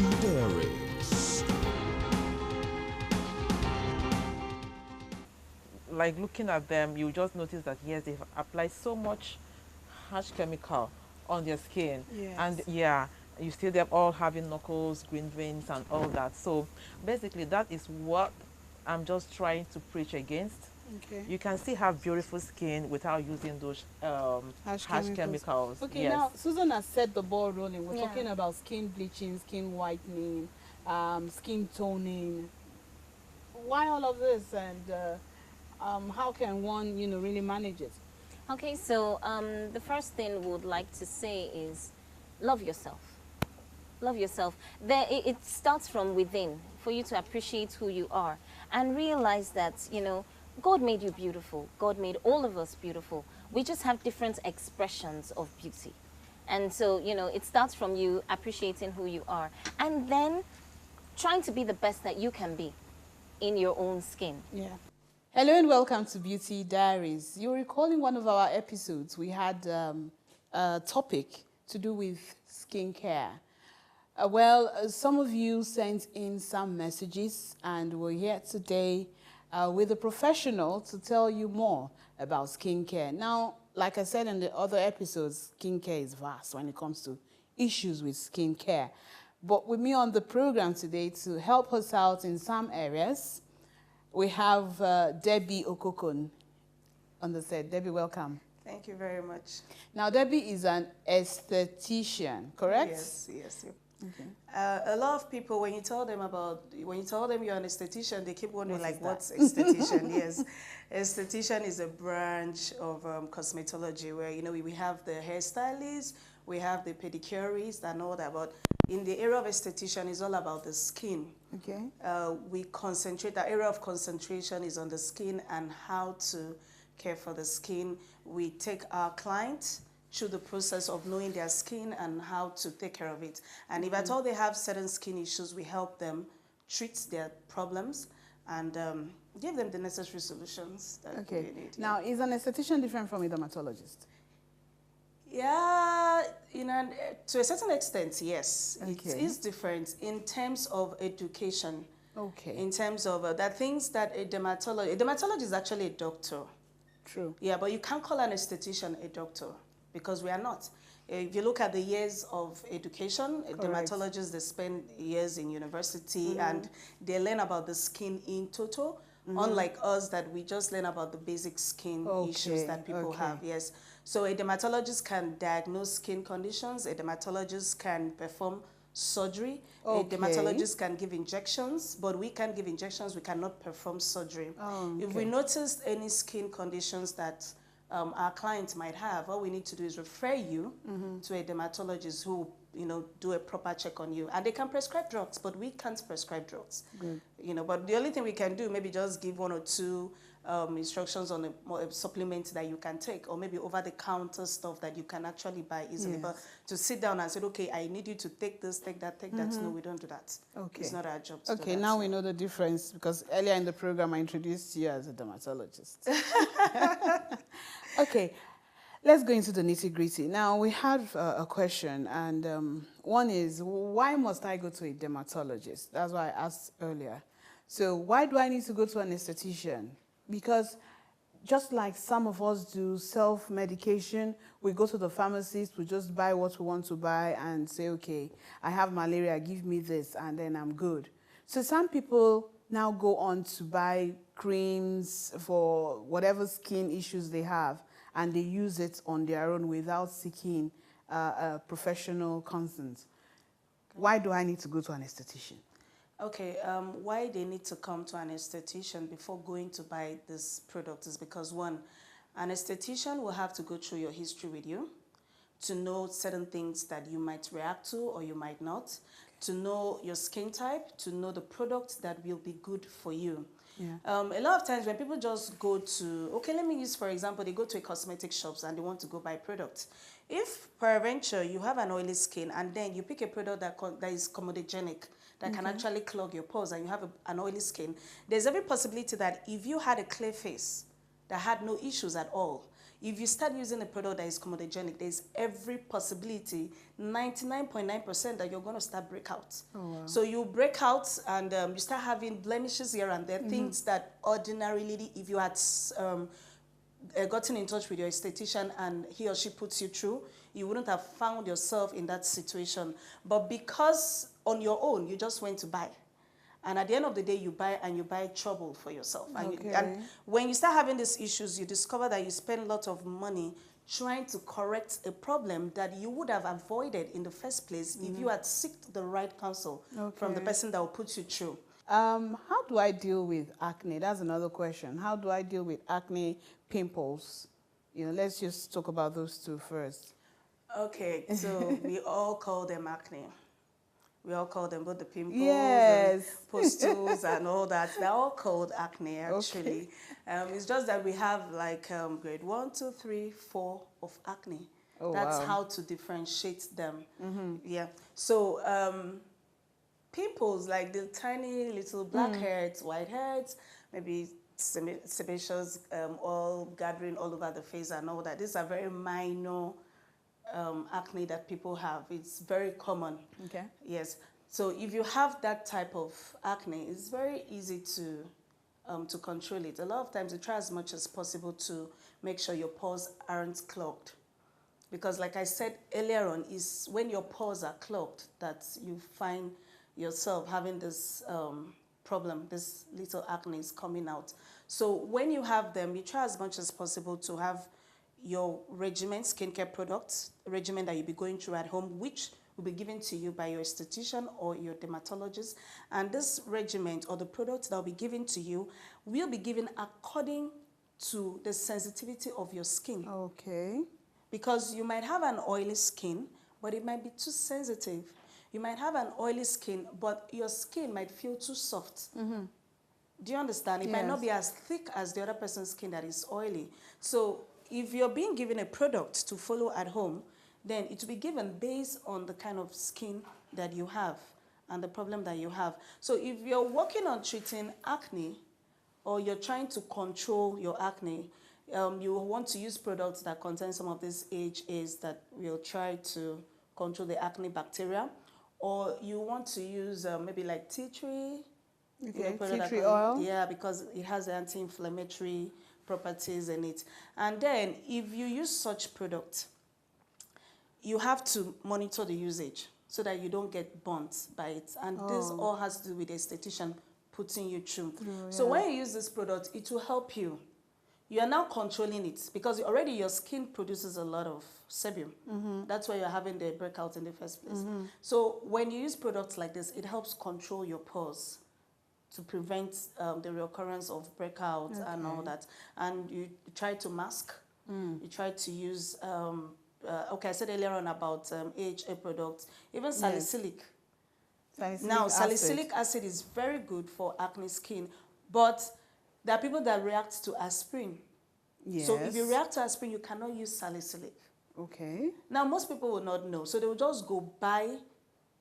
Beauty Diaries. Like looking at them, you just notice that yes, they've applied so much harsh chemical on their skin. Yes. And yeah, you see them all having knuckles, green veins, and all that. So basically, that is what I'm just trying to preach against. Okay. You can still have beautiful skin without using those harsh chemicals. Okay, Yes. now Susan has set the ball rolling. We're Yeah. talking about skin bleaching, skin whitening, skin toning. Why all of this, and how can one, really manage it? Okay, so the first thing we would like to say is love yourself. Love yourself. It starts from within, for you to appreciate who you are and realize that, God made you beautiful. God made all of us beautiful. We just have different expressions of beauty. And so, it starts from you appreciating who you are and then trying to be the best that you can be in your own skin. Yeah. Hello and welcome to Beauty Diaries. You'll recall in one of our episodes, we had a topic to do with skincare. Some of you sent in some messages, and we're here today with a professional to tell you more about skincare. Now, like I said in the other episodes, skincare is vast when it comes to issues with skincare. But with me on the program today to help us out in some areas, we have Debbie Okokon on the set. Debbie, welcome. Thank you very much. Now, Debbie is an esthetician, correct? Yes. Okay. A lot of people, when you tell them you're an esthetician, they keep wondering, what's esthetician? Yes, esthetician is a branch of cosmetology where, we have the hairstylists, we have the pedicurists and all that, but in the area of esthetician is all about the skin. Okay. Our area of concentration is on the skin and how to care for the skin. We take our clients through the process of knowing their skin and how to take care of it. And if at all they have certain skin issues, we help them treat their problems and give them the necessary solutions that they need. Now, is an esthetician different from a dermatologist? Yeah, to a certain extent, yes. Okay. It is different in terms of education. Okay. In terms of that things that a dermatologist is actually a doctor. True. Yeah, but you can't call an esthetician a doctor because we are not. If you look at the years of education, dermatologists, they spend years in university and they learn about the skin in total, unlike us that we just learn about the basic skin issues that people have, yes. So a dermatologist can diagnose skin conditions, a dermatologist can perform surgery, a dermatologist can give injections, but we can't give injections, we cannot perform surgery. If we notice any skin conditions that our clients might have, all we need to do is refer you to a dermatologist who do a proper check on you. And they can prescribe drugs, but we can't prescribe drugs. Good. But the only thing we can do, maybe just give one or two instructions on a supplement that you can take, or maybe over-the-counter stuff that you can actually buy easily. Yes. But to sit down and say, okay, I need you to take this, take that, no, we don't do that. Okay. It's not our job to do that. Okay, now we know the difference because earlier in the program I introduced you as a dermatologist. Okay, let's go into the nitty-gritty. Now, we have a question, and one is, why must I go to a dermatologist? That's why I asked earlier. So why do I need to go to an esthetician? Because just like some of us do self-medication, we go to the pharmacist, we just buy what we want to buy and say, okay, I have malaria, give me this, and then I'm good. So some people now go on to buy creams for whatever skin issues they have, and they use it on their own without seeking professional consent. Why do I need to go to an esthetician? Okay, why they need to come to an esthetician before going to buy this product is because, one, an esthetician will have to go through your history with you to know certain things that you might react to or you might not, to know your skin type, to know the products that will be good for you. Yeah. A lot of times when people just go to, okay, let me use, for example, they go to a cosmetic shops and they want to go buy products. If peradventure you have an oily skin and then you pick a product that is comedogenic, that can actually clog your pores, and you have an oily skin, there's every possibility that if you had a clear face that had no issues at all, If you start using a product that is comedogenic, there's every possibility, 99.9%, that you're going to start breakouts. Oh, wow. So you break out and you start having blemishes here and there, things that ordinarily, if you had gotten in touch with your esthetician and he or she puts you through, you wouldn't have found yourself in that situation. But because on your own, you just went to buy. And at the end of the day, you buy trouble for yourself. Okay. And when you start having these issues, you discover that you spend a lot of money trying to correct a problem that you would have avoided in the first place if you had sought the right counsel from the person that will put you through. How do I deal with acne? That's another question. How do I deal with acne, pimples? Let's just talk about those two first. Okay, so we all call them acne. We all call them both the pimples Yes. and pustules and all that. They're all called acne, actually. Okay. It's just that we have like grade 1, 2, 3, 4 of acne. Oh, That's wow. how to differentiate them. Yeah. So pimples, like the tiny little black heads, white heads, maybe sebaceous oil gathering all over the face and all that. These are very minor acne that people have. It's very common. Okay. Yes. So if you have that type of acne, it's very easy to control it. A lot of times you try as much as possible to make sure your pores aren't clogged. Because like I said earlier on, is when your pores are clogged that you find yourself having this problem, this little acne is coming out. So when you have them, you try as much as possible to have your regimen, skincare products, regimen that you'll be going through at home, which will be given to you by your esthetician or your dermatologist. And this regimen or the products that will be given to you will be given according to the sensitivity of your skin. Okay. Because you might have an oily skin, but it might be too sensitive. You might have an oily skin, but your skin might feel too soft. Do you understand? It might not be as thick as the other person's skin that is oily. So if you're being given a product to follow at home, then it will be given based on the kind of skin that you have and the problem that you have. So if you're working on treating acne or you're trying to control your acne, you want to use products that contain some of these AHAs that will try to control the acne bacteria, or you want to use maybe like tea tree. Okay, tea tree oil. Yeah, because it has anti-inflammatory properties in it. And then if you use such product, you have to monitor the usage so that you don't get burnt by it. And this all has to do with the esthetician putting you through. So when you use this product, it will help you. You are now controlling it because already your skin produces a lot of sebum. That's why you're having the breakout in the first place. So when you use products like this, it helps control your pores to prevent the reoccurrence of breakouts and all that. And you try to mask. You try to use, I said earlier on about AHA products, even salicylic. Salicylic acid is very good for acne skin, but there are people that react to aspirin. Yes. So if you react to aspirin, you cannot use salicylic. Okay. Now, most people will not know. So they will just go buy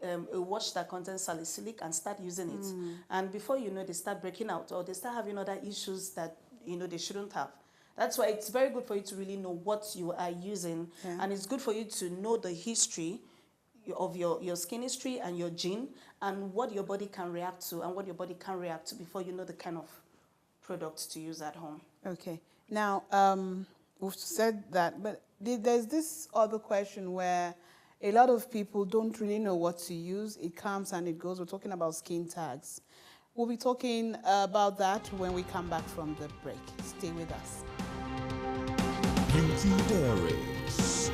a wash that contains salicylic and start using it. And before you know, they start breaking out or they start having other issues that, they shouldn't have. That's why it's very good for you to really know what you are using. And it's good for you to know the history of your skin history and your gene and what your body can react to and what your body can react to before you know the kind of products to use at home. Okay. Now, we've said that, but there's this other question where a lot of people don't really know what to use. It comes and it goes. We're talking about skin tags. We'll be talking about that when we come back from the break. Stay with us. Beauty Diaries.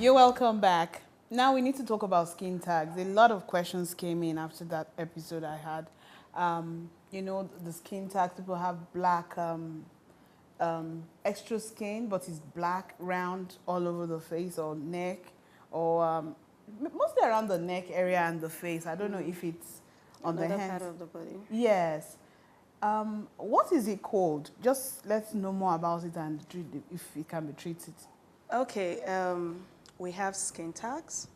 You're welcome back. Now we need to talk about skin tags. A lot of questions came in after that episode I had. You know, the skin tags, people have black extra skin, but it's black, round all over the face or neck, or mostly around the neck area and the face. I don't know if it's on the Another hands. part of the body. Yes. What is it called? Just let's know more about it and treat it, if it can be treated. Okay, we have skin tags,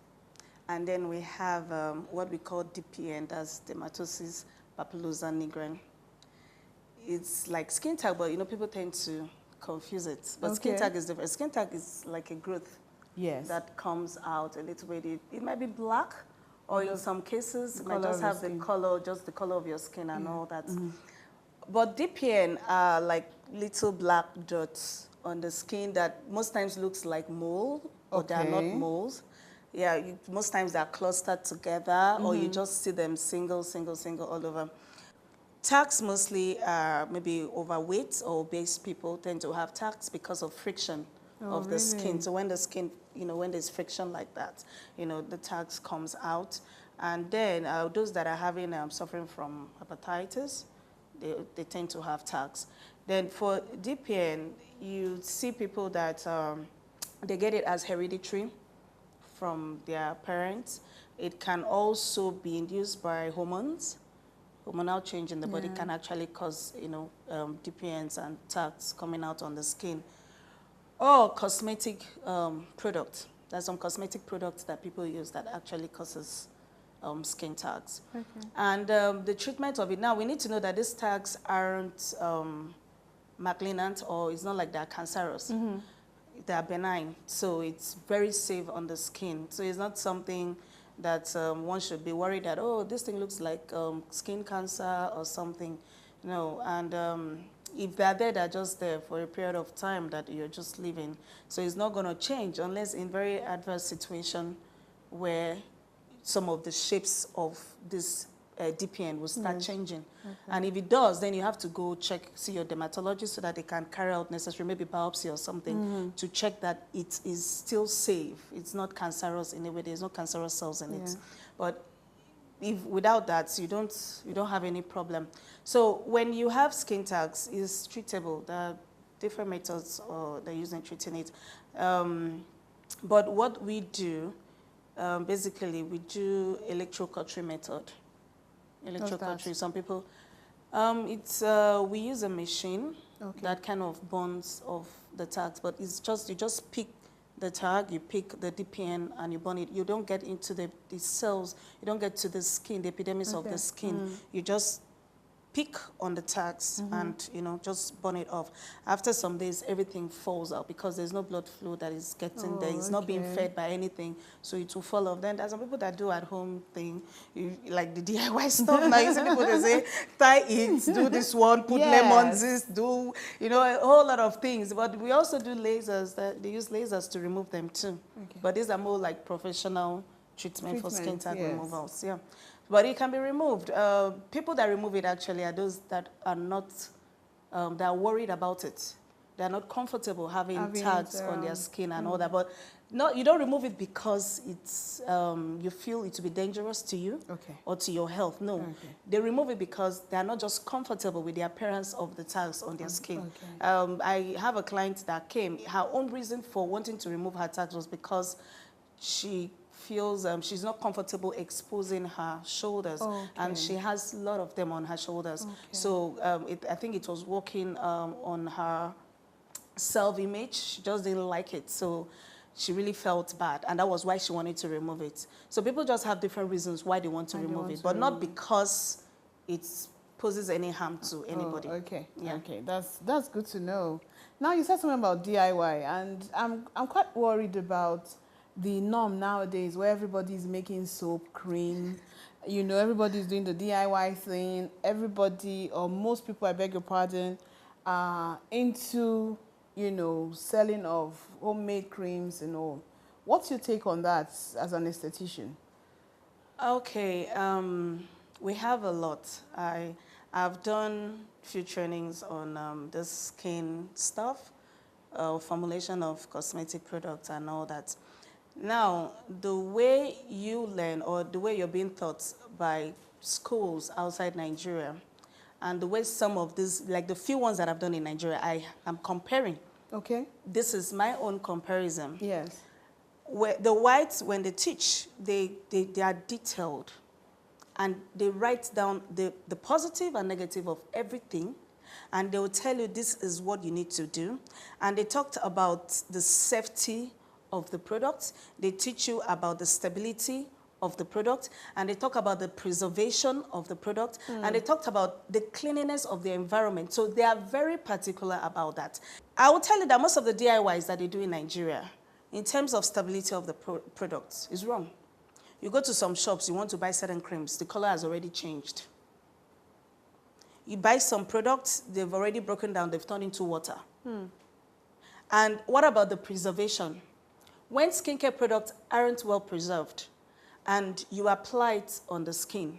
and then we have what we call DPN, that's dermatosis papulosa nigrans. It's like skin tag, but you know, people tend to confuse it. But skin Okay. tag is different. Skin tag is like a growth Yes. that comes out a little bit. It might be black, or in some cases, it might color just of your have the skin. color, just the color of your skin and all that. But DPN are like little black dots on the skin that most times looks like mole, or they're not Okay. moles. Yeah, most times they're clustered together, or you just see them single all over. Tags mostly are maybe overweight or obese people tend to have tags because of friction Oh, of the skin. really? So when the skin, you know, when there's friction like that, you know, the tags comes out. And then those that are having suffering from hepatitis, they tend to have tags. Then for DPN, you see people that they get it as hereditary from their parents. It can also be induced by hormones. Hormonal change in the body can actually cause, you know, DPNs and tags coming out on the skin. Or cosmetic products. There's some cosmetic products that people use that actually causes skin tags. Okay. And the treatment of it, now we need to know that these tags aren't malignant, or it's not like they're cancerous. They are benign, so it's very safe on the skin. So it's not something that one should be worried that, oh, this thing looks like skin cancer or something. No, and if they're there, they're just there for a period of time that you're just living. So it's not going to change unless in very adverse situation where some of the shapes of this DPN will start changing. And if it does, then you have to go see your dermatologist so that they can carry out necessary, maybe biopsy or something, to check that it is still safe. It's not cancerous in a way. There's no cancerous cells in it. But if without that, you don't have any problem. So when you have skin tags, it's treatable. There are different methods they're using treating it. But what we do, basically, we do electrocautery method. Electrocautery. Some people, we use a machine that kind of burns off the tags, but it's just, you just pick the tag, you pick the DPN, and you burn it. You don't get into the cells. You don't get to the skin, the epidermis of the skin. You just pick on the tags and, you know, just burn it off. After some days, everything falls out because there's no blood flow that is getting there. It's not being fed by anything, so it will fall off. Then there's some people that do at home thing, like the DIY stuff. Now you see people, they say, tie it, do this one, put lemons, this, do, you know, a whole lot of things. But we also do lasers, that they use lasers to remove them too. But these are more like professional treatment for skin tag removals. Yeah. But it can be removed. People that remove it actually are those that are not, they are worried about it. They are not comfortable having tags on their skin and all that. But no, you don't remove it because it's, you feel it to be dangerous to you or to your health. No, they remove it because they are not just comfortable with the appearance of the tags on their skin. I have a client that came. Her own reason for wanting to remove her tags was because she feels she's not comfortable exposing her shoulders, and she has a lot of them on her shoulders. So I think it was working on her self-image. She just didn't like it, so she really felt bad, and that was why she wanted to remove it. So people just have different reasons why they want to remove it, but not because it poses any harm to anybody. Okay, that's good to know. Now you said something about DIY, and I'm quite worried about the norm nowadays where everybody's making soap, cream, you know, everybody's doing the DIY thing. Everybody, or most people, I beg your pardon, are into, you know, selling of homemade creams and all. What's your take on that as an esthetician? Okay, we have a lot. I've done few trainings on the skin stuff, formulation of cosmetic products and all that. Now, the way you learn or the way you're being taught by schools outside Nigeria and the way some of these, like the few ones that I've done in Nigeria, I am comparing. Okay. This is my own comparison. Yes. Where the whites, when they teach, they are detailed. And they write down the positive and negative of everything. And they will tell you this is what you need to do. And they talked about the safety of the product. They teach you about the stability of the product. And they talk about the preservation of the product. And they talked about the cleanliness of the environment. So they are very particular about that. I will tell you that most of the DIYs that they do in Nigeria, in terms of stability of the product, is wrong. You go to some shops, you want to buy certain creams, the color has already changed. You buy some products, they've already broken down, they've turned into water. And what about the preservation? When skincare products aren't well preserved and you apply it on the skin,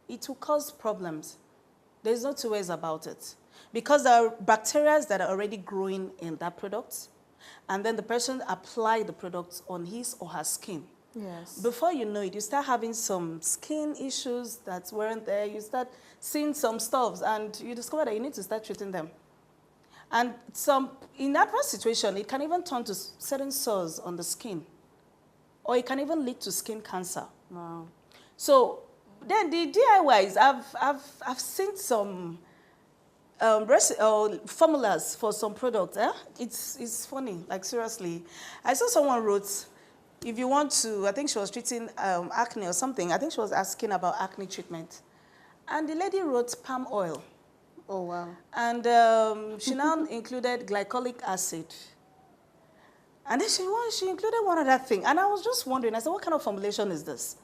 it will cause problems. There's no two ways about it. Because there are bacteria that are already growing in that product, and then the person apply the product on his or her skin. Yes. Before you know it, you start having some skin issues that weren't there. You start seeing some stuffs, and you discover that you need to start treating them. And in adverse situation, it can even turn to certain sores on the skin, or it can even lead to skin cancer. Wow. So then the DIYs, I've seen some formulas for some products. It's funny, like seriously. I saw someone wrote, if you want to, I think she was treating acne or something. I think she was asking about acne treatment. And the lady wrote palm oil. Oh, wow. And she now included glycolic acid. And then she included one other thing. And I was just wondering, I said, what kind of formulation is this?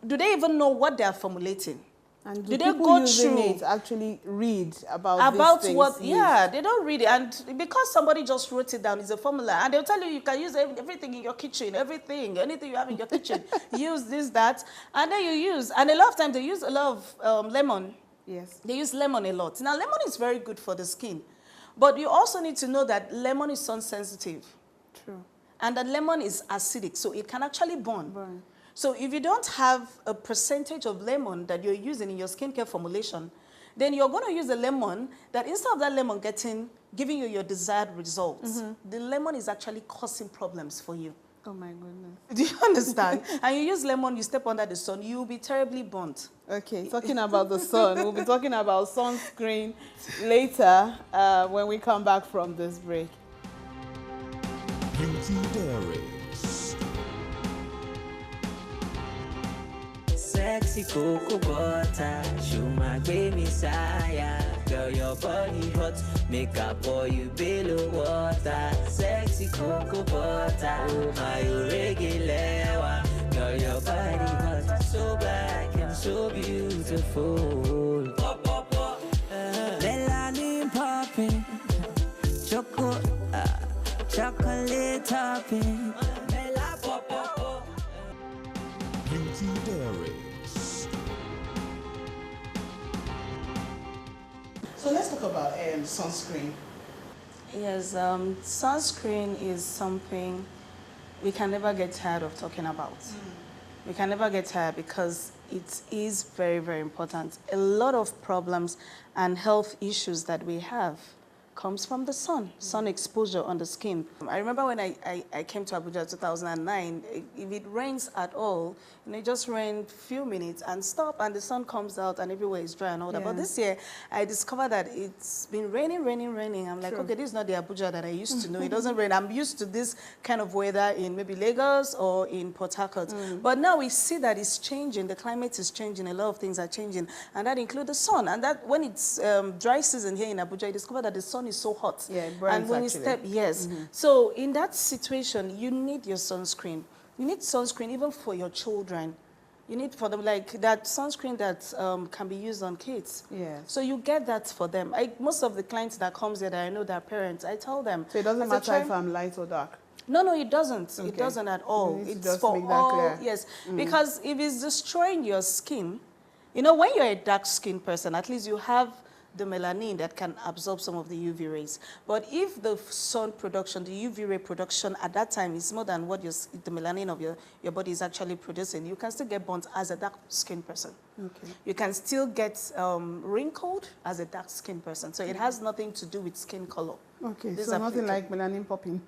Do they even know what they are formulating? And do they people go using through it actually read about these things? what? Yeah, they don't read it, and because somebody just wrote it down, it's a formula, and they'll tell you can use everything in your kitchen, anything you have in your kitchen, use this, that, and then you use. And a lot of times they use a lot of lemon. Yes. They use lemon a lot. Now, lemon is very good for the skin, but you also need to know that lemon is sun sensitive. True. And that lemon is acidic, so it can actually burn. So if you don't have a percentage of lemon that you're using in your skincare formulation, then you're going to use a lemon that instead of that lemon giving you your desired results, the lemon is actually causing problems for you. Oh, my goodness. Do you understand? And you use lemon, you step under the sun, you'll be terribly burnt. Okay, talking about the sun, we'll be talking about sunscreen later when we come back from this break. Beauty Diaries. Sexy cocoa butter, show my baby sire. Girl, your body hot, make up for you below water. Sexy cocoa butter, oh my regular. Girl, your body hot, so black and so beautiful. Pop, pop, pop. Melanin popping, chocolate topping. Mela pop, pop, pop. Beauty Diaries. So let's talk about sunscreen. Yes, sunscreen is something we can never get tired of talking about. We can never get tired because it is very, very important. A lot of problems and health issues that we have comes from the sun exposure on the skin. I remember when I came to Abuja in 2009, if it rains at all, it just rained a few minutes and stop, and the sun comes out and everywhere is dry and all that. But this year, I discovered that it's been raining. I'm like, okay, this is not the Abuja that I used to know. It doesn't rain. I'm used to this kind of weather in maybe Lagos or in Port Harcourt. But now we see that it's changing. The climate is changing. A lot of things are changing, and that includes the sun. And that when it's dry season here in Abuja, you discover that the sun is so hot. Yeah, it burns, and when actually. you step, yes. So in that situation, you need your sunscreen. You need sunscreen even for your children. You need for them like that sunscreen that can be used on kids. Yes. So you get that for them. Most of the clients that comes here that I know, their parents, I tell them. So it doesn't I matter said, if I'm light or dark? No, it doesn't. Okay. It doesn't at all. You need to It's just for make that all. clear. Yes, because if it's destroying your skin, when you're a dark skinned person, at least you have the melanin that can absorb some of the UV rays. But if the sun production, the UV ray production at that time is more than what the melanin of your body is actually producing, you can still get burnt as a dark skinned person. Okay. You can still get wrinkled as a dark skinned person. So it has nothing to do with skin color. Okay, These so are nothing like melanin popping.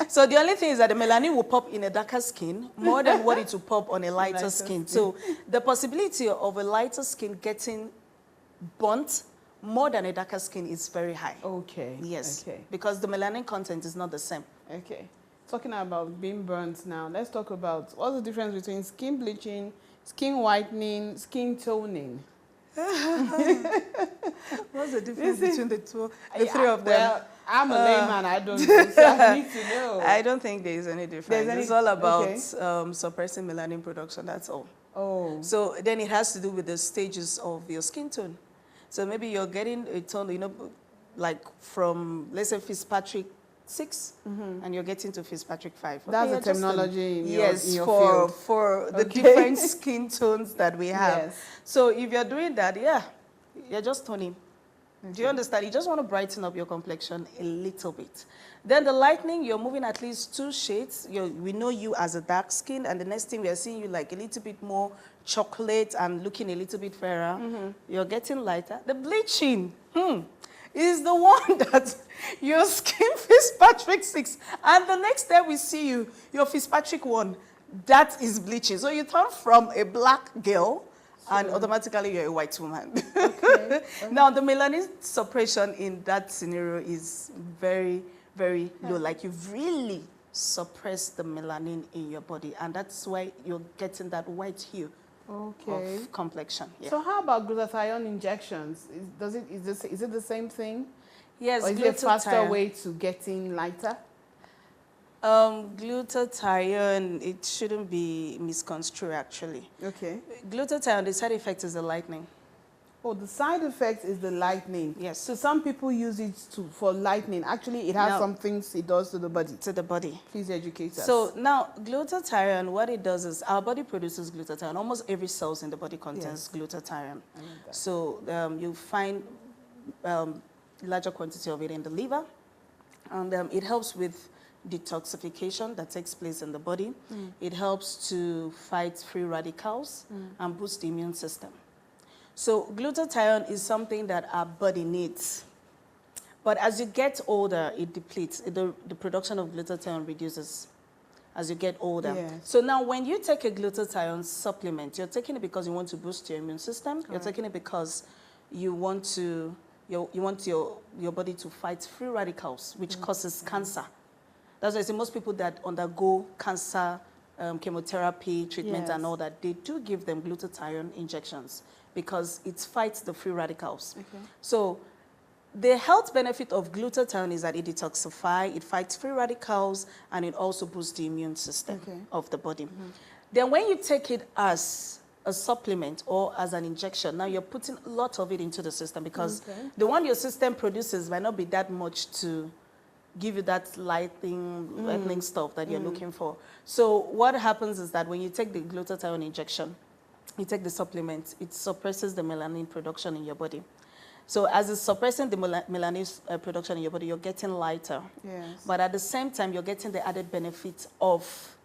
So the only thing is that the melanin will pop in a darker skin more than what it will pop on a lighter skin. So the possibility of a lighter skin getting burnt more than a darker skin is very high. Okay. Yes. Okay. Because the melanin content is not the same. Okay. Talking about being burnt now, let's talk about what's the difference between skin bleaching, skin whitening, skin toning. What's the difference between the three of them? Well, I'm a layman, I don't know, so I need to know. I don't think there is any difference. It's all about suppressing melanin production, that's all. Oh. So then it has to do with the stages of your skin tone. So maybe you're getting a tone, like from, let's say, Fitzpatrick 6, and you're getting to Fitzpatrick 5. That's the terminology in your field. For the different skin tones that we have. Yes. So if you're doing that, you're just toning. Do you understand? You just want to brighten up your complexion a little bit. Then the lightening, you're moving at least 2 shades. We know you as a dark skin, and the next thing we are seeing you like a little bit more chocolate and looking a little bit fairer. You're getting lighter. The bleaching is the one that your skin Fitzpatrick 6, and the next day we see you, your Fitzpatrick 1, that is bleaching. So you turn from a black girl and automatically you're a white woman. Okay. Now, the melanin suppression in that scenario is very, very low. Like, you've really suppressed the melanin in your body, and that's why you're getting that white hue of complexion. Yeah. So how about glutathione injections? Is it the same thing? Yes, or is it a faster way to getting lighter? Glutathione, it shouldn't be misconstrued, actually. Okay. Glutathione, the side effect is the lightening. Oh, the side effect is the lightening. Yes. So some people use it for lightening. Actually, it has some things it does to the body. To the body. Please educate us. So now, glutathione, what it does is our body produces glutathione. Almost every cell in the body contains glutathione. So you find larger quantity of it in the liver, and it helps with detoxification that takes place in the body. It helps to fight free radicals and boost the immune system. So glutathione is something that our body needs. But as you get older, it depletes. The production of glutathione reduces as you get older. Yes. So now when you take a glutathione supplement, you're taking it because you want to boost your immune system. Correct. You're taking it because you want your body to fight free radicals, which causes cancer. That's why I say most people that undergo cancer chemotherapy treatment and all that, they do give them glutathione injections because it fights the free radicals. Okay. So the health benefit of glutathione is that it detoxifies, it fights free radicals, and it also boosts the immune system of the body. Then when you take it as a supplement or as an injection, now you're putting a lot of it into the system because the one your system produces might not be that much to give you that lightening stuff that you're looking for. So what happens is that when you take the glutathione injection, you take the supplement, it suppresses the melanin production in your body. So as it's suppressing the melanin production in your body, you're getting lighter. Yes. But at the same time, you're getting the added benefit of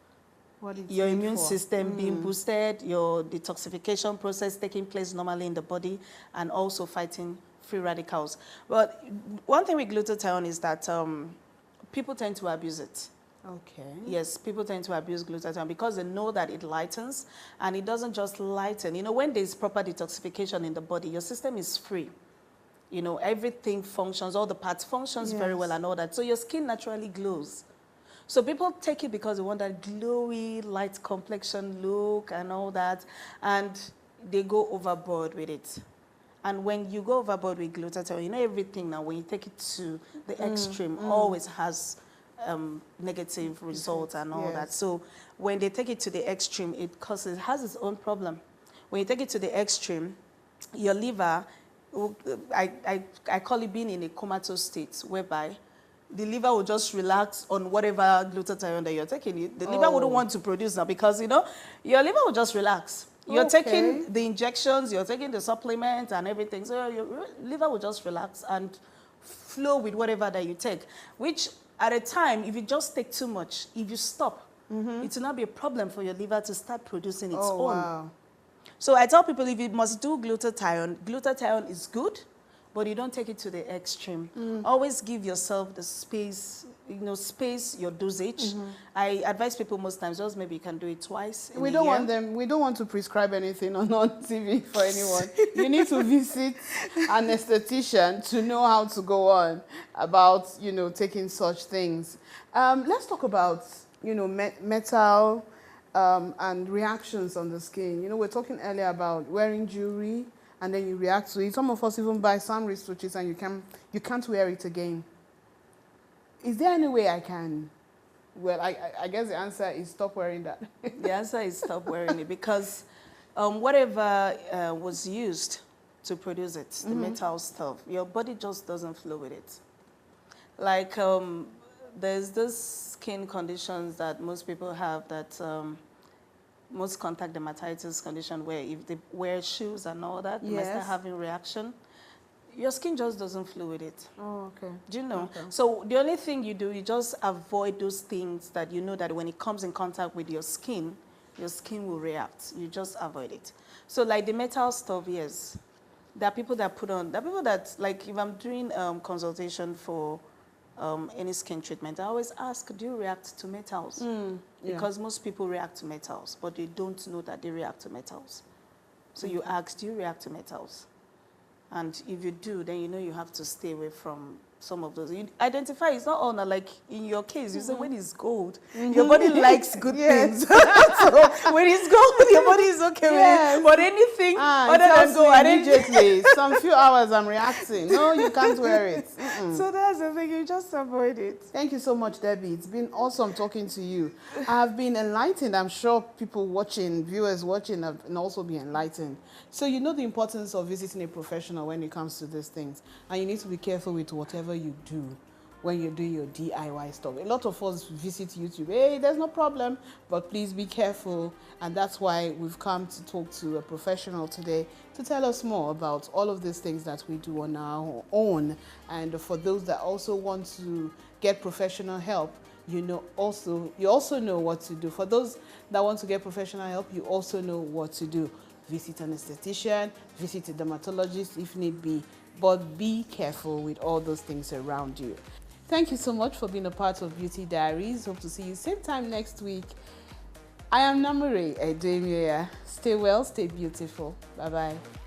your immune system being boosted, your detoxification process taking place normally in the body, and also fighting free radicals. But one thing with glutathione is that people tend to abuse it. Okay. Yes, people tend to abuse glutathione because they know that it lightens, and it doesn't just lighten. You know, when there's proper detoxification in the body, your system is free. You know, everything functions, all the parts functions very well and all that. So your skin naturally glows. So people take it because they want that glowy, light complexion look and all that, and they go overboard with it. And when you go overboard with glutathione, you know everything now, when you take it to the extreme, always has negative results and all that. So when they take it to the extreme, it has its own problem. When you take it to the extreme, your liver, I call it being in a comatose state, whereby the liver will just relax on whatever glutathione that you're taking. The liver wouldn't want to produce now because, you know, your liver will just relax. You're Okay. taking the injections, you're taking the supplements and everything. So your liver will just relax and flow with whatever that you take. Which at a time, if you just take too much, if you stop, it will not be a problem for your liver to start producing its Oh, own. wow. So I tell people if you must do glutathione, glutathione is good, but you don't take it to the extreme. Always give yourself the space, space your dosage. I advise people most times, just maybe you can do it twice in We a don't year. want them. We don't want to prescribe anything on TV for anyone. You need to visit an esthetician to know how to go on about taking such things. Let's talk about metal and reactions on the skin. We're talking earlier about wearing jewelry and then you react to it. Some of us even buy some wristwatches and you can't wear it again. Is there any way I can? Well, I guess the answer is stop wearing that. The answer is stop wearing it because whatever was used to produce it, the metal stuff, your body just doesn't flow with it. Like there's this skin conditions that most people have that most contact dermatitis condition where if they wear shoes and all that, they might start Yes. having reaction. Your skin just doesn't flow with it. Oh, okay. Do you know? Okay. So the only thing you do, you just avoid those things that you know that when it comes in contact with your skin will react. You just avoid it. So like the metal stuff, yes. There are people that like if I'm doing consultation for any skin treatment, I always ask, do you react to metals? Yeah. Because most people react to metals, but they don't know that they react to metals. So you ask, do you react to metals? And if you do, then you know you have to stay away from some of those. You identify, it's not all, like in your case, you say when it's gold, your body likes good things. So when it's gold, your body is okay with it. But anything other than gold, immediately, some few hours I'm reacting. No, you can't wear it. So that's the thing, you just avoid it. Thank you so much, Debbie. It's been awesome talking to you. I've been enlightened. I'm sure people watching, viewers watching, have also been enlightened. So you know the importance of visiting a professional when it comes to these things. And you need to be careful with whatever you do when you're doing your DIY stuff. A lot of us visit YouTube. Hey, there's no problem, but please be careful. And that's why we've come to talk to a professional today to tell us more about all of these things that we do on our own. And for those that also want to get professional help, you also know what to do. For those that want to get professional help, you also know what to do. Visit an esthetician, visit a dermatologist if need be, but be careful with all those things around you. Thank you so much for being a part of Beauty Diaries. Hope to see you same time next week. I am Namure Edemia. Stay well, stay beautiful. Bye-bye.